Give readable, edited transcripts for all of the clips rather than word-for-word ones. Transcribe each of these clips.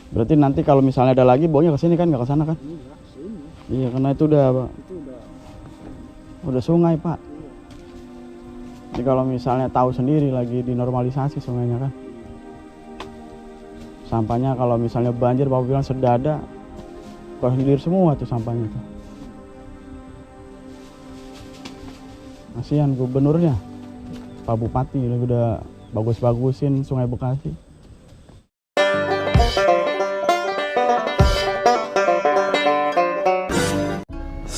Berarti nanti kalau misalnya ada lagi baunya ke sini kan, nggak ke sana kan? Iya, sini. Iya, karena itu udah sungai, Pak. Jadi kalau misalnya tahu sendiri lagi dinormalisasi sungainya kan. Sampahnya kalau misalnya banjir, Bapak bilang sedada, kehilir semua tuh sampahnya tuh. Kasihan gubernurnya, Pak Bupati udah bagus-bagusin Sungai Bekasi.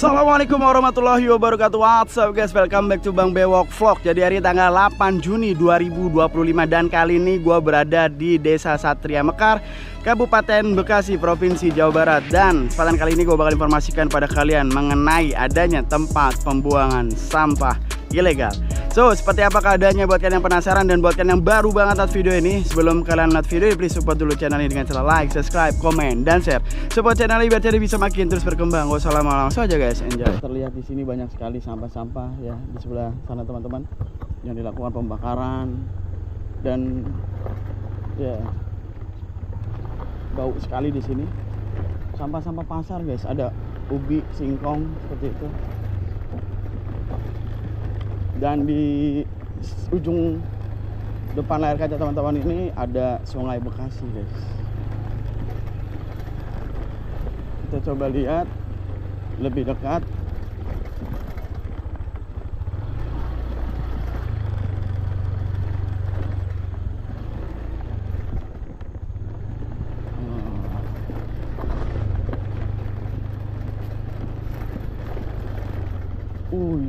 Assalamualaikum warahmatullahi wabarakatuh. What's up guys, welcome back to Bang Bewok Vlog. Jadi hari tanggal 8 Juni 2025 dan kali ini gue berada di Desa Satria Mekar, Kabupaten Bekasi, Provinsi Jawa Barat. Dan kesempatan kali ini gue bakal informasikan pada kalian mengenai adanya tempat pembuangan sampah ilegal. So, seperti apa keadaannya buat kalian yang penasaran dan buat kalian yang baru banget lihat video ini. Sebelum kalian lihat video ini, please support dulu channel ini dengan cara like, subscribe, komen, dan share. Support channel ini biar jadi bisa makin terus berkembang. Gak usah lama-lama, langsung aja guys, enjoy. Terlihat di sini banyak sekali sampah-sampah ya di sebelah sana teman-teman, yang dilakukan pembakaran dan ya bau sekali di sini. Sampah-sampah pasar guys, ada ubi, singkong seperti itu. Dan di ujung depan layar kaca teman-teman ini ada Sungai Bekasi guys. Kita coba lihat lebih dekat.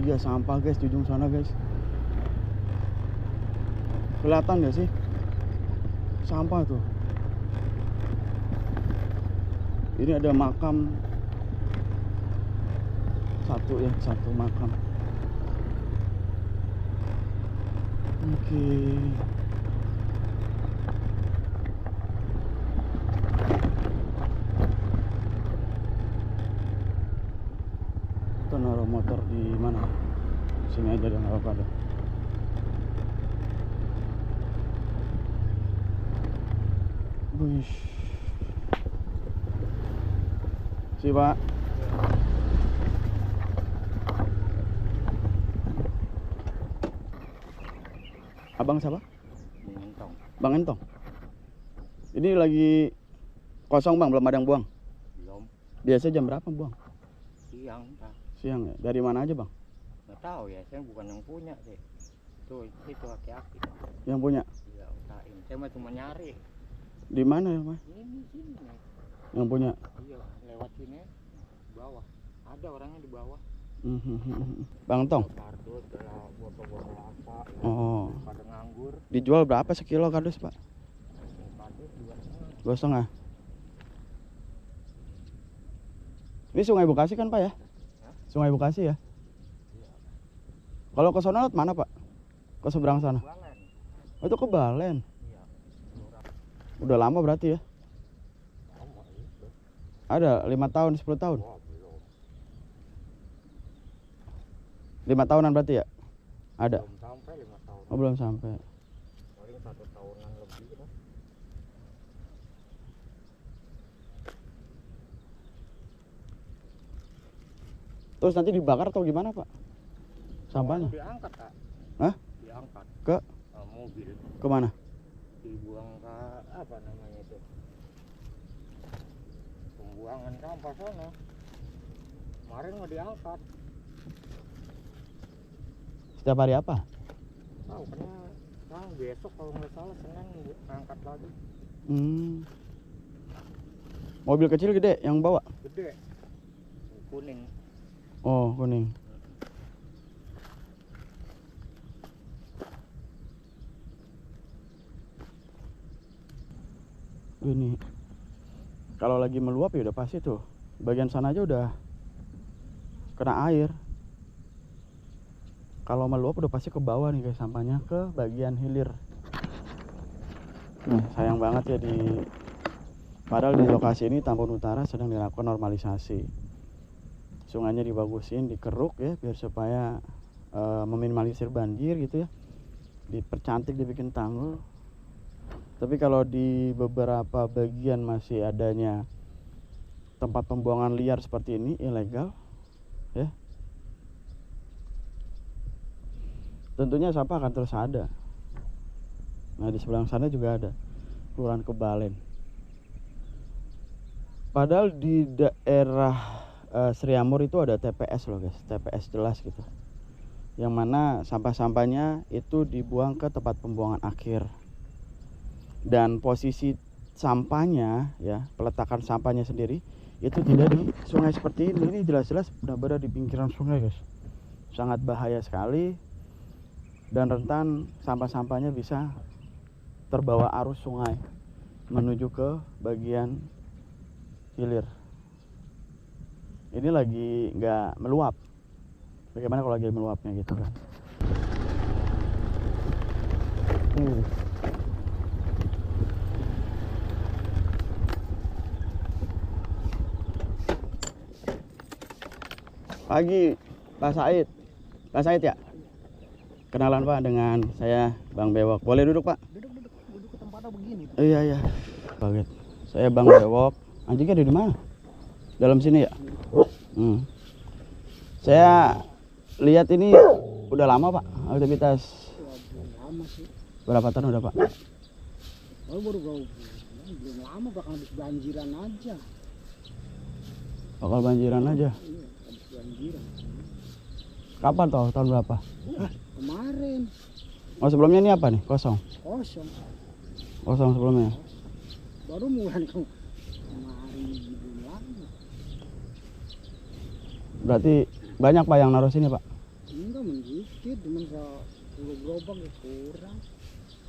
Iya, sampah guys di ujung sana guys. Kelihatan gak sih sampah tuh? Ini ada makam satu ya, satu makam. Oke. Kita naruh motor di mana? Sini aja deh, nggak apa-apa deh. Wih. Si Pak. Abang siapa? Bang Entong. Bang Entong. Ini lagi kosong bang, belum ada yang buang. Belum. Biasa jam berapa buang? Siang, Pak. Siang ya. Dari mana aja bang? Nggak tahu ya, saya bukan yang punya deh. Itu aki-aki. Yang punya? Iya, usahain. Saya mah cuma nyari. Di mana ya mas? Sini. Yang punya? Iya, lewat sini bawah. Ada orangnya di bawah. Bang Entong. Kardus, botol-botol apa. Oh. Pada nganggur. Dijual berapa sekilo kardus pak? Kardus 2,5. Ini Sungai Bekasi kan pak ya? Hah? Sungai Bekasi ya? Iya. Kalau ke sana lewat mana pak? Ke seberang sana? Balen. Oh, itu ke Balen. Iya. Udah lama berarti ya? Lama itu. Ada 5 tahun, 10 tahun? Wah, belum. 5 tahunan berarti ya? Ada? Belum sampai 5 tahun. Oh, belum sampai. Paling 1 tahunan lebih lah. Terus nanti dibakar atau gimana pak? Sampahnya? Diangkat kak. Hah? Diangkat Ke? mobil. Kemana? Dibuang ke apa namanya itu? Pembuangan sampah sana. Kemarin mau diangkat. Setiap hari apa? Tahu karena besok kalau nggak salah Senin angkat lagi. Mobil kecil gede yang bawa? Gede. Kuning. Oh, kuning. Ini kalau lagi meluap ya udah pasti tuh bagian sana aja udah kena air. Kalau meluap udah pasti ke bawah nih guys, sampahnya ke bagian hilir. Sayang banget ya padahal di lokasi ini Tambun Utara sedang dilakukan normalisasi. Sungainya dibagusin, dikeruk ya biar supaya meminimalisir banjir gitu ya. Dipercantik, dibikin tanggul. Tapi kalau di beberapa bagian masih adanya tempat pembuangan liar seperti ini ilegal, ya. Tentunya sampah akan terus ada. Nah, di sebelah sana juga ada Kelurahan Kebalen. Padahal di daerah Sriamur itu ada TPS loh guys, TPS jelas gitu. Yang mana sampah-sampahnya itu dibuang ke tempat pembuangan akhir. Dan posisi sampahnya ya, peletakan sampahnya sendiri itu tidak di sungai seperti ini. Ini jelas-jelas udah berada di pinggiran sungai guys. Sangat bahaya sekali dan rentan sampah-sampahnya bisa terbawa arus sungai menuju ke bagian hilir. Ini lagi nggak meluap. Bagaimana kalau lagi meluapnya gitu kan? Pagi, Pak Said. Pak Said ya? Kenalan Pak dengan saya Bang Bewok. Boleh duduk Pak? Duduk ke tempatnya begini. Iya. Baget. Saya Bang Bewok. Anjingnya ada di mana? Dalam sini ya? Saya lihat ini udah lama Pak aktivitas. Lama sih. Berapa tahun udah Pak? Baru belum lama, bakal habis banjiran aja. Bakal banjiran aja. Iya, habis banjiran. Kapan toh? Tahun berapa? Kemarin. Oh sebelumnya ini apa nih? Kosong. Kosong sebelumnya. Baru mulai kemarin belum lama. Berarti banyak Pak yang naruh sini Pak? Enggak, sedikit, cuma 10 gerobak ya kurang.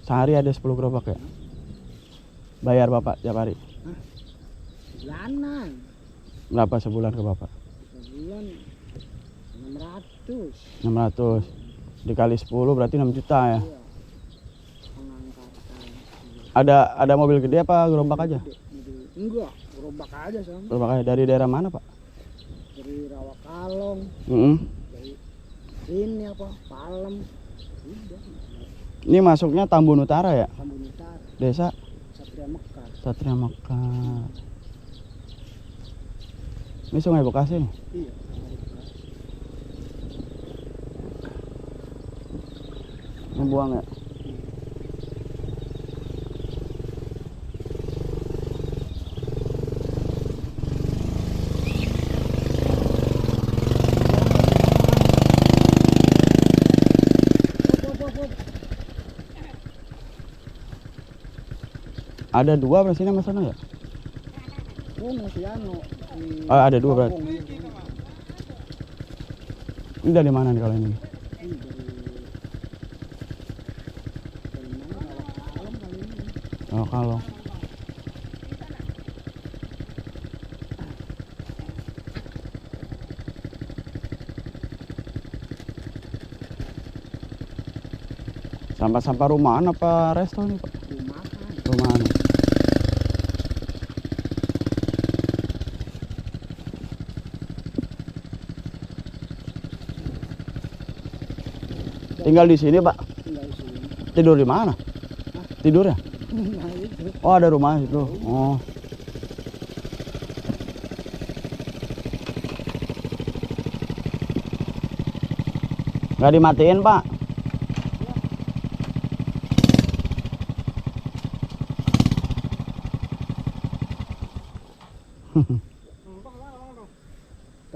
Sehari ada 10 gerobak ya? Bayar Bapak tiap hari? Bulanan. Berapa sebulan ke Bapak? Sebulan 600. 600 dikali 10 berarti 6 juta ya? Iya. Pengangkatan. Ada mobil gede apa gerobak aja? Enggak, gerobak aja sama. Gerobak aja. Dari daerah mana Pak? Dari Rawakalong, dari ini apa, Palem. Udah. Ini masuknya Tambun Utara ya? Tambun Utara. Desa Satria Mekar. Satria Mekar. Ini Sungai Bekasi nih? Iya. Membuang ya? Ada dua berarti sini sama sana ya? Oh, masih anu. Oh, ada dua berarti. Kampung, iya. Ini dari mana nih kalau ini? Ini dari mana? Rawakalong kali ini. Oh kalau sampah-sampah rumahan apa resto nih Pak? Rumahan. Rumahan. Tinggal di sini Pak? Tinggal di sini. Tidur di mana? Tidur ya? Nah, itu. Oh ada rumah itu. Oh. Nggak dimatiin Pak?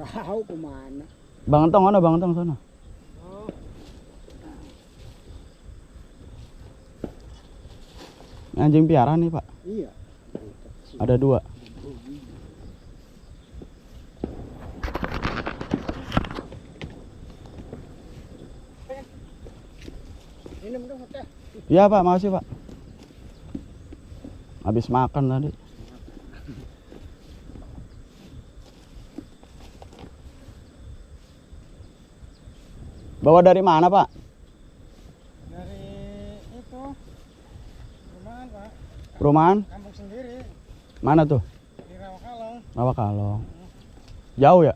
Tahu kemana? Bang Entong mana? Bang Entong sana. Anjing piaraan nih Pak? Iya. Ada dua. Minum dong teh. Iya Pak, makasih Pak. Habis makan tadi. Bawa dari mana Pak? Dari itu rumahan Pak, Perumahan? kampung sendiri Mana tuh? di Rawakalong. Rawakalong. Jauh ya?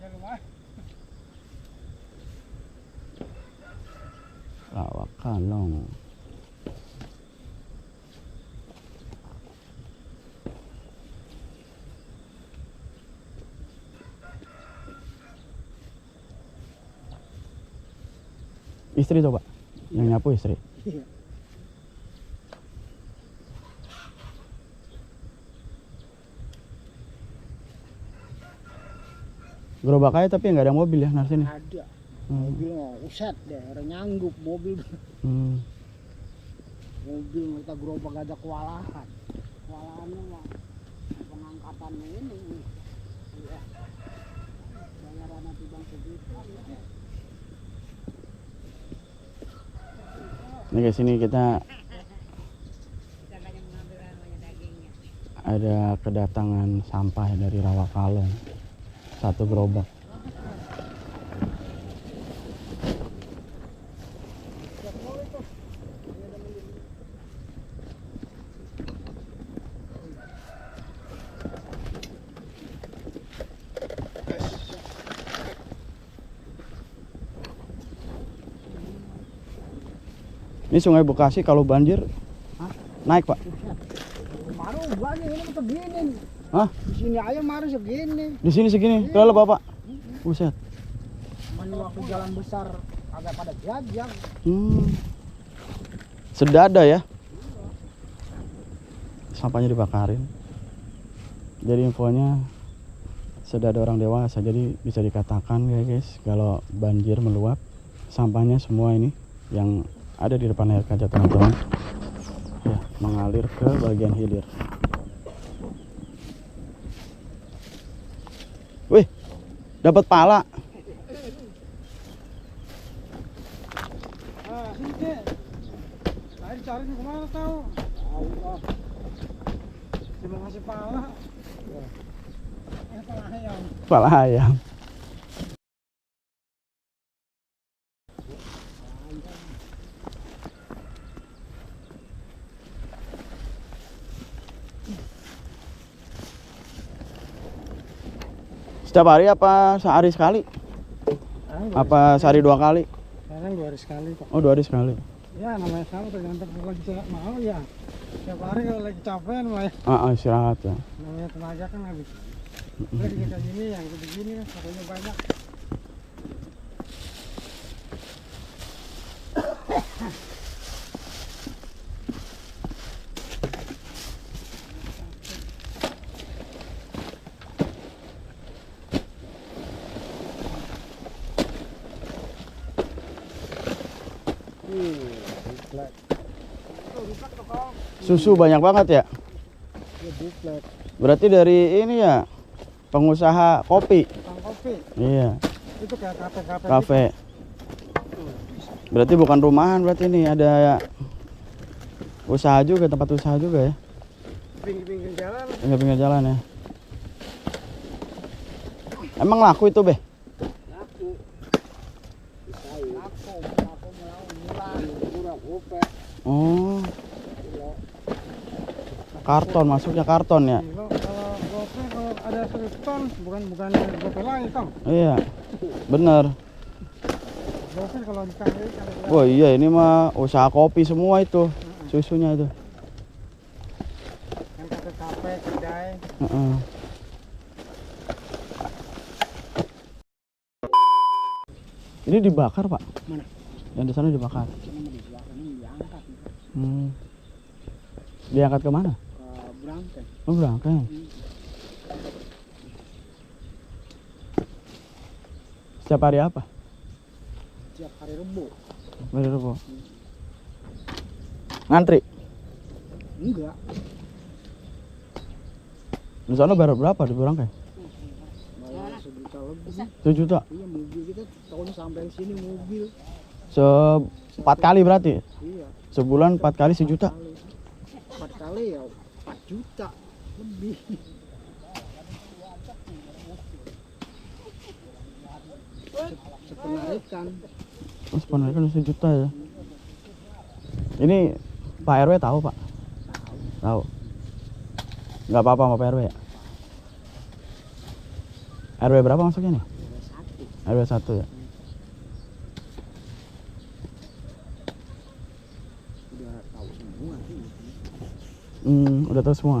Ya lumayan. Rawakalong. Istri tuh Pak, yang nyapu istri. Iya. Gerobak aja tapi nggak ada mobil ya nah sini. Ada. Mobil mah uset deh, orang nyanggup mobil. Hmm. Mobil kita gerobak aja kewalahan. Kewalahannya mah pengangkatan ini. Iya. Bayaran nanti bang segitu. Ini ke sini kita ada kedatangan sampah dari Rawakalong. 1 gerobak. Ini Sungai Bekasi kalau banjir naik Pak. Maru banyak ini segini. Hah? Di sini aja maru segini. Di sini segini. Kalau Bapak. Buset. Mana waktu jalan besar agak pada jajang. Sedada ya. Sampahnya dibakarin. Jadi infonya sedada orang dewasa. Jadi bisa dikatakan ya guys, kalau banjir meluap, sampahnya semua ini yang ada di depan air kaca teman-teman ya mengalir ke bagian hilir. Wih, dapat pala. Ah, sini deh. Air cari kemana tahu? Tahu ah. Terima kasih pala. Pala ayam. Pala ayam. Setiap hari apa sehari sekali? Apa sehari 2 kali? Sekarang 2 hari sekali kok. Oh 2 hari sekali. Ya namanya sama tergantung kalau lagi mau ya. Setiap hari kalau lagi capek namanya. Istirahat ya. Namanya tenaga kan habis. Lagi kayak gini yang begini kan pokoknya banyak. Susu banyak banget ya? Berarti dari ini ya, pengusaha kopi. Kopi. Iya. Itu kayak kafe-kafe. Kafe. Berarti bukan rumahan, berarti ini ada usaha juga, tempat usaha juga ya? Pinggir-pinggir jalan. Pinggir-pinggir jalan ya. Emang laku itu, Beh? Laku. Laku murah gope. Oh. Karton, masuknya karton ya? Kalau gope kalau ada 1 ton bukan gope lagi Kang. Iya. Bener. Gope kalau dikali Wah iya, ini mah usaha kopi semua itu. Susunya itu. Kan kafe-kafe, kedai. Ini dibakar, Pak? Mana? Yang di sana dibakar. Ini diangkat. Diangkat ke mana? Berangkai. Oh, berangkai. Setiap hari apa? Setiap hari Rebo. Hari Rebo. Ngantri? Enggak. Di sana bayar berapa di berangkai? Bayar 1 juta lebih. 1 juta? Iya, mobil kita tahun sampai sini mobil. 4 kali berarti? Iya. Sebulan 4 kali 1 juta? 4 kali ya 4 juta lebih. Sepenarikan. Oh, sebenarnya 1 juta ya. Ini Pak RW tahu, Pak? Tahu. Nggak apa-apa sama Pak RW ya? RW berapa masuknya nih? RW 1 ya. Udah tahu semua sih. Udah tahu semua.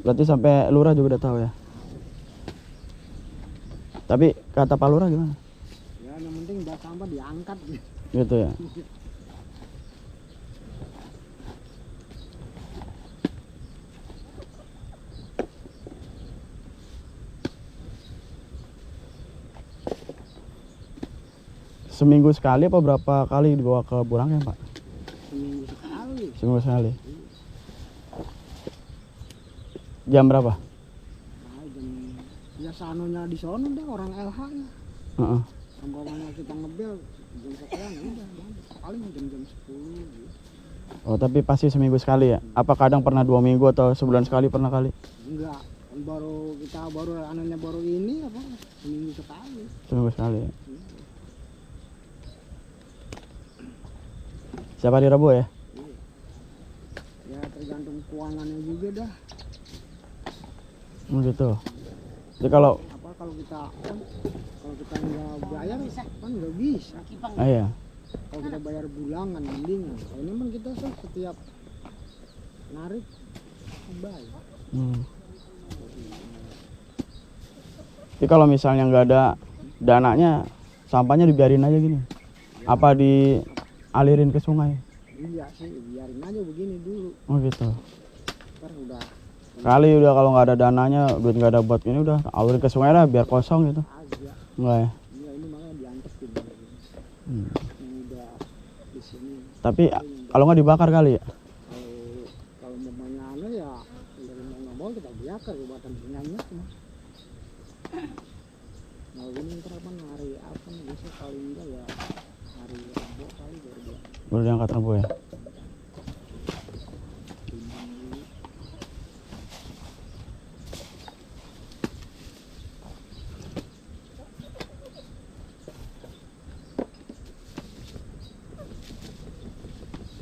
Berarti sampai lurah juga udah tahu ya. Tapi kata Pak Lurah gimana? Ya, yang penting datang sampah diangkat gitu. Gitu ya. Seminggu sekali apa berapa kali dibawa ke Burangkeng, Pak? Seminggu sekali. Seminggu sekali. Jam berapa? Nah, jam biasa anunya di sono dah orang LH nya. Heeh. Sambawanya kita ngebel jam sekian udah paling jam-jam 10 gitu. Oh, tapi pasti seminggu sekali ya? Apa kadang pernah 2 minggu atau sebulan sekali pernah kali? Enggak, kita baru anunya baru ini apa seminggu sekali. Seminggu sekali ya? Setiap hari Rabu ya? Ya tergantung keuangannya juga dah. Gitu. Jadi kalau Apa kalau kita nggak bayar kan nggak bisa. iya. Kalau kita bayar bulangan mendingan. Kalau ini kan kita setiap narik bayar. Jadi kalau misalnya nggak ada dananya, sampahnya dibiarin aja gini? Apa dialirin ke sungai? Iya sih, biarin aja begini dulu. Oh gitu. Ntar udah Kali udah kalau nggak ada dananya, duit nggak ada buat ini, udah alirin ke sungai lah biar kosong gitu. aja. Enggak ya? Iya ini makanya diantepin. Yang udah di sini. Tapi kalau nggak dibakar kali ya? Kalau mamanya anu ya dari nggak mau kita biarkan buatan penyanyi mah. Nah ini ntar apa hari apa nih besok kali enggak ya hari Rabu kali baru dia. Baru diangkat Rabu ya?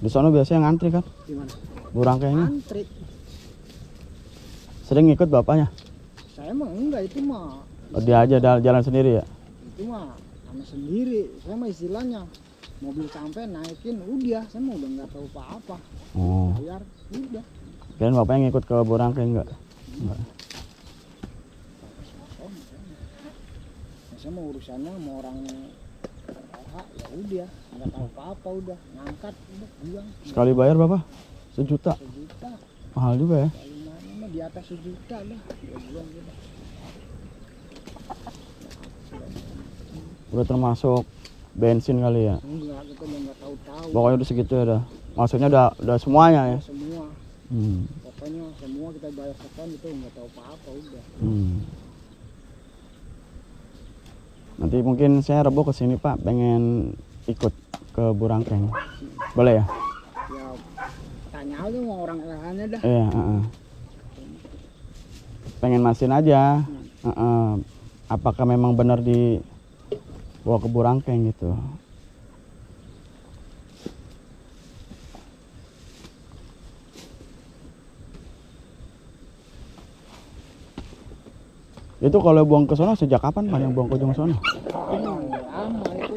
Di sana biasanya ngantri kan? Gimana? Burangkengnya. Antri. Sering ikut bapaknya? Saya mah enggak itu mah. Oh, dia aja jalan sendiri ya? Itu mah sama sendiri. Saya mah istilahnya mobil sampai naikin udah, saya mah udah nggak tahu apa-apa. Oh. Bayar udah. Kalian bapaknya ngikut ke Burangkeng enggak? Enggak. Oh, saya mau urusannya sama orang ya udah, nggak tahu apa-apa udah, ngangkat udah buang. Sekali bayar berapa? 1 juta. 1 juta. Mahal juga ya? Kali mana mah di atas 1 juta dah, dia buang gitu. Udah termasuk bensin kali ya? Enggak, kita udah nggak tahu-tahu. Pokoknya udah segitu ya dah. Maksudnya udah semuanya ya? Semua, Hmm. pokoknya semua kita bayar sekian itu nggak tahu apa-apa udah. Nanti mungkin saya Rabu kesini Pak, pengen ikut ke Burangkeng. Boleh ya? Ya tanya aja sama orang lainnya dah. Iya, pengen masin aja. Apakah memang benar dibawa ke Burangkeng gitu? Itu kalau buang ke sono sejak kapan Pak yang buang ke ujung sono? Lama itu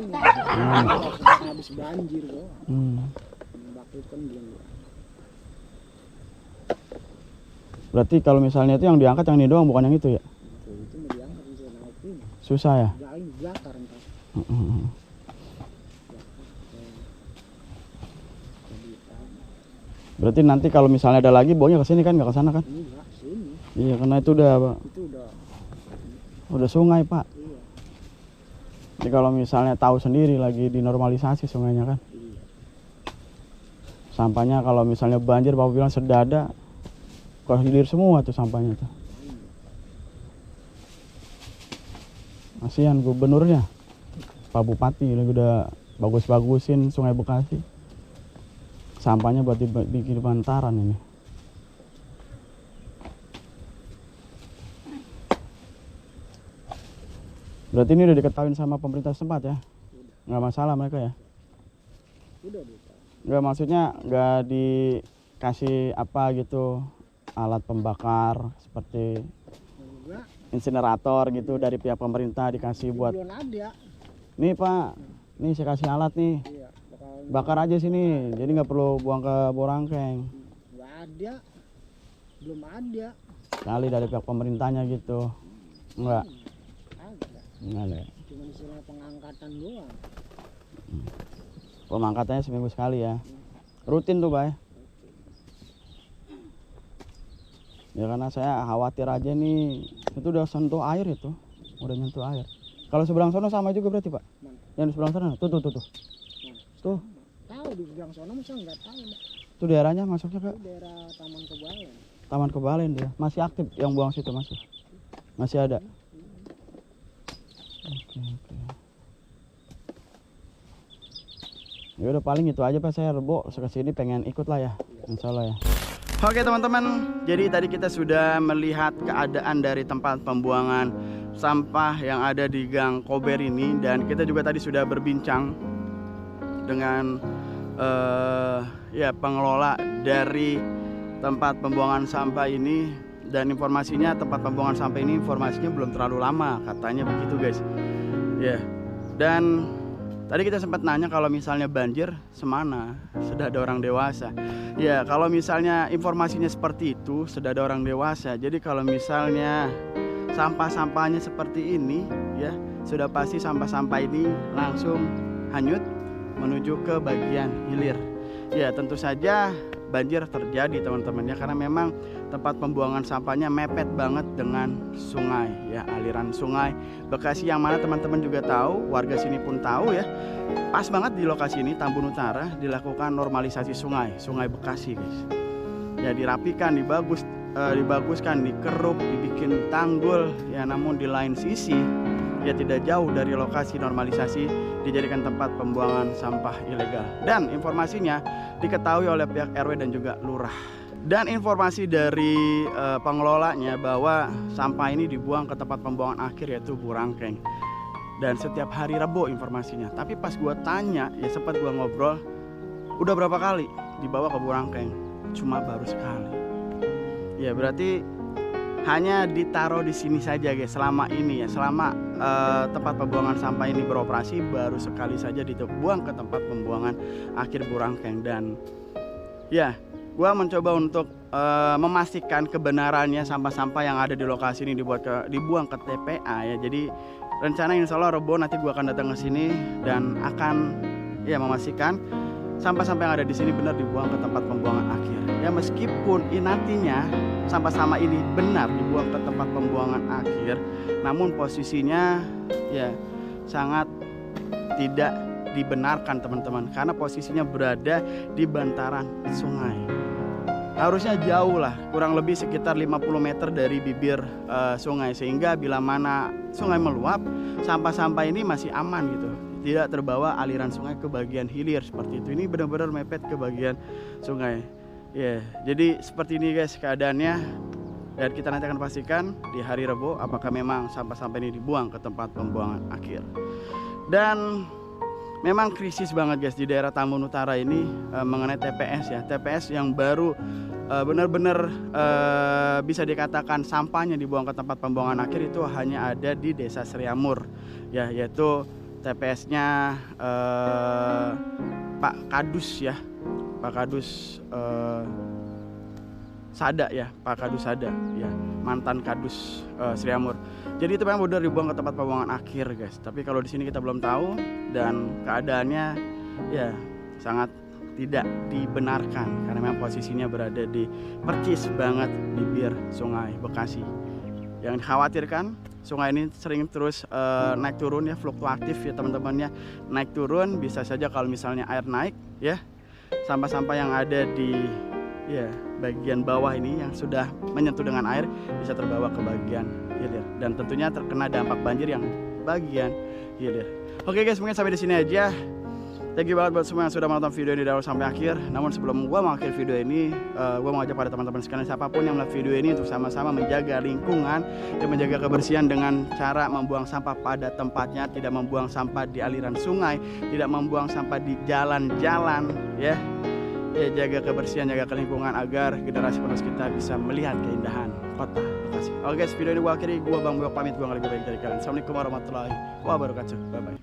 habis banjir kok. Waktu kan belum. Berarti kalau misalnya itu yang diangkat yang ini doang, bukan yang itu ya? Itu mau diangkat bisa naikin. Susah ya? Galin belakar entar. Berarti nanti kalau misalnya ada lagi baunya ke sini kan, nggak ke sana kan? Enggak, sini. Iya, karena itu udah sungai Pak. Iya. Jadi kalau misalnya tahu sendiri lagi dinormalisasi sungainya kan, sampahnya kalau misalnya banjir Bapak bilang sedada, hilir semua tuh sampahnya tuh. Kasihan gubernurnya, Pak Bupati lagi udah bagus-bagusin Sungai Bekasi, sampahnya buat dibikin bantaran ini. Berarti ini udah diketahui sama pemerintah setempat ya? Nggak masalah mereka ya? Udah. Nggak, maksudnya nggak dikasih apa gitu, alat pembakar seperti Enggak. insinerator gitu dari pihak pemerintah dikasih buat, Belum ada. nih Pak, nih saya kasih alat nih, Iya, bakar aja sini, jadi nggak perlu buang ke Burangkeng. nggak ada. Belum ada. Kali dari pihak pemerintahnya gitu. Enggak. Ada. Enggak ada. Cuma istilah pengangkatan doang. Pemangkatannya seminggu sekali ya. Rutin tuh, Pak ya? Ya karena saya khawatir aja nih, itu udah sentuh air itu. Udah nyentuh air. Kalau seberang sana sama juga berarti, Pak? Mana? Yang di seberang sana, tuh. Tuh. Tahu di seberang sana masa nggak tahu, Mbak. Itu daerahnya masuknya ke Itu daerah Taman Kebalen. Taman Kebalen dia. Masih aktif yang buang situ masih. Masih ada. Oke. Ya udah paling itu aja Pak, saya Rebo kesini pengen ikut lah ya. Insya Allah ya. Oke teman-teman, jadi tadi kita sudah melihat keadaan dari tempat pembuangan sampah yang ada di Gang Kober ini, dan kita juga tadi sudah berbincang dengan ya pengelola dari tempat pembuangan sampah ini, dan informasinya tempat pembuangan sampah ini informasinya belum terlalu lama katanya begitu guys. Ya. Dan tadi kita sempat nanya kalau misalnya banjir semana, sudah ada orang dewasa. Ya kalau misalnya informasinya seperti itu, sudah ada orang dewasa. Jadi kalau misalnya sampah-sampahnya seperti ini, ya sudah pasti sampah-sampah ini langsung hanyut menuju ke bagian hilir. Ya tentu saja banjir terjadi teman-teman ya, karena memang tempat pembuangan sampahnya mepet banget dengan sungai ya, aliran sungai Bekasi yang mana teman-teman juga tahu, warga sini pun tahu ya. Pas banget di lokasi ini Tambun Utara dilakukan normalisasi sungai Bekasi guys. Ya dirapikan, dibaguskan, dikeruk, dibikin tanggul ya, namun di lain sisi ya tidak jauh dari lokasi normalisasi dijadikan tempat pembuangan sampah ilegal. Dan informasinya diketahui oleh pihak RW dan juga lurah. Dan informasi dari pengelolanya bahwa sampah ini dibuang ke tempat pembuangan akhir yaitu Burangkeng. Dan setiap hari Rebo informasinya. Tapi pas gua tanya, ya sempat gua ngobrol, udah berapa kali dibawa ke Burangkeng? Cuma baru sekali. Ya berarti hanya ditaruh di sini saja guys selama ini ya, selama tempat pembuangan sampah ini beroperasi baru sekali saja dibuang ke tempat pembuangan akhir Burangkeng. Dan ya gua mencoba untuk memastikan kebenarannya sampah-sampah yang ada di lokasi ini dibuang ke TPA ya. Jadi rencana insya Allah Rebo nanti gua akan datang ke sini dan akan ya memastikan sampah-sampah yang ada di sini benar dibuang ke tempat pembuangan akhir. Ya meskipun nantinya sampah-sampah ini benar dibuang ke tempat pembuangan akhir, namun posisinya ya sangat tidak dibenarkan teman-teman, karena posisinya berada di bantaran sungai. Harusnya jauh lah, kurang lebih sekitar 50 meter dari bibir sungai, sehingga bila mana sungai meluap, sampah-sampah ini masih aman gitu, tidak terbawa aliran sungai ke bagian hilir seperti itu. Ini benar-benar mepet ke bagian sungai. Ya, jadi seperti ini guys keadaannya. Dan kita nanti akan pastikan di hari Rebo apakah memang sampah-sampah ini dibuang ke tempat pembuangan akhir. Dan memang krisis banget guys di daerah Tambun Utara ini mengenai TPS ya. TPS yang baru benar-benar bisa dikatakan sampahnya dibuang ke tempat pembuangan akhir itu hanya ada di Desa Sriamur ya, yaitu TPS-nya Pak Kadus ya, Pak Kadus Sada ya, Pak Kadus Sada ya, mantan Kadus Sriamur. Jadi itu memang benar dibuang ke tempat pembuangan akhir guys. Tapi kalau di sini kita belum tahu, dan keadaannya ya sangat tidak dibenarkan karena memang posisinya berada di percis banget bibir sungai Bekasi. Yang dikhawatirkan sungai ini sering terus naik turun ya, fluktuatif ya teman-temannya, naik turun. Bisa saja kalau misalnya air naik ya, sampah-sampah yang ada di ya bagian bawah ini yang sudah menyentuh dengan air bisa terbawa ke bagian hilir, dan tentunya terkena dampak banjir yang bagian hilir. Oke guys, mungkin sampai di sini aja. Thank you banget buat semua yang sudah menonton video ini dari awal sampai akhir. Namun sebelum gua mengakhiri video ini, gua mau ajak pada teman-teman sekalian siapapun yang melihat video ini untuk sama-sama menjaga lingkungan dan menjaga kebersihan dengan cara membuang sampah pada tempatnya, tidak membuang sampah di aliran sungai, tidak membuang sampah di jalan-jalan ya. Ya, jaga kebersihan, jaga lingkungan agar generasi penerus kita bisa melihat keindahan kota Bekasi. Oke guys, video ini gua akhiri. Gua Bang Bewok pamit, gua nggak lebih baik dari kalian. Assalamualaikum warahmatullahi wabarakatuh. Bye bye.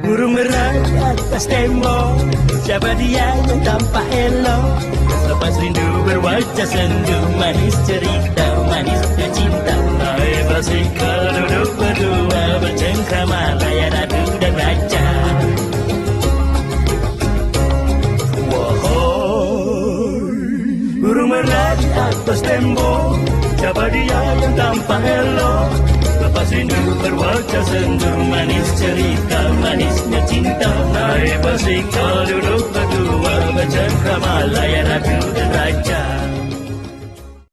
Burung merah atas tembok, siapa dia yang tampak elok? Lepas rindu berwajah sendu, manis cerita, manis cinta. Hai bersihkan duduk berdua bercengkrama. Burung merah di atas tembok, siapa dia yang tampak elok? Lepas rindu berwajah sendu, manis cerita, manisnya cinta. Naik basikal duduk berdua, bercengkrama layar